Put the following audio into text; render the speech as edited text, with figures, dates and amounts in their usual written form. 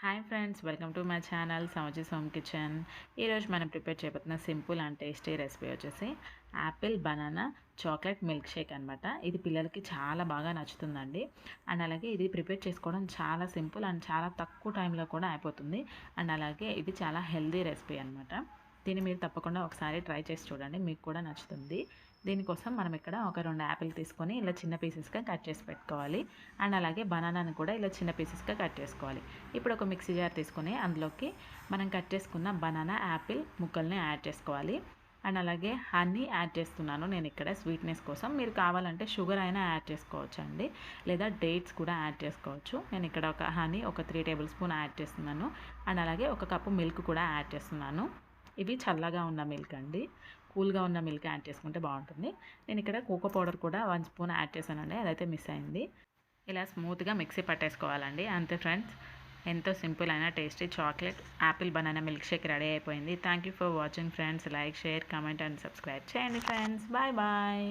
Hi friends, welcome to my channel సమజీస్ home kitchen. ఈరోజు మనం ప్రిపేర్ చేయబోతున్న సింపుల్ అండ్ టేస్టీ రెసిపీ వచ్చేసి apple banana chocolate milk shake అనమాట. ఇది పిల్లలకి చాలా బాగా నచ్చుతుందండి. అండ్ అలాగే ఇది ప్రిపేర్ చేసుకోవడం చాలా సింపుల్ అండ్ చాలా తక్కువ టైంలో కూడా అయిపోతుంది. అండ్ అలాగే ఇది చాలా హెల్దీ రెసిపీ అనమాట. దీన్ని మీరు తప్పకుండా ఒకసారి ట్రై చేసి చూడండి, మీకు కూడా నచ్చుతుంది. దీనికోసం మనం ఇక్కడ ఒక 2 యాపిల్ తీసుకొని ఇలా చిన్న పీసెస్గా కట్ చేసి పెట్టుకోవాలి. అండ్ అలాగే బనానాని కూడా ఇలా చిన్న పీసెస్గా కట్ చేసుకోవాలి. ఇప్పుడు ఒక మిక్సీ జార్ తీసుకొని అందులోకి మనం కట్ చేసుకున్న బనానా యాపిల్ ముక్కల్ని యాడ్ చేసుకోవాలి. అండ్ అలాగే హనీ యాడ్ చేస్తున్నాను నేను ఇక్కడ స్వీట్నెస్ కోసం. మీరు కావాలంటే షుగర్ అయినా యాడ్ చేసుకోవచ్చు అండి, లేదా డేట్స్ కూడా యాడ్ చేసుకోవచ్చు. నేను ఇక్కడ ఒక హనీ ఒక 3 టేబుల్ స్పూన్ యాడ్ చేస్తున్నాను. అండ్ అలాగే ఒక కప్పు మిల్క్ కూడా యాడ్ చేస్తున్నాను. ఇవి చల్లగా ఉన్న మిల్క్ అండి, కూల్గా ఉన్న మిల్క్ యాడ్ చేసుకుంటే బాగుంటుంది. నేను ఇక్కడ కోకో పౌడర్ కూడా 1 స్పూన్ యాడ్ చేశానండి, అదైతే మిస్ అయింది. ఇలా స్మూత్గా మిక్సీ పట్టేసుకోవాలండి. అంతే ఫ్రెండ్స్, ఎంతో సింపుల్ అయిన tasty chocolate apple banana milk shake ready అయిపోయింది. Thank you for watching friends. Like, share, comment and subscribe చేయండి ఫ్రెండ్స్. Bye bye.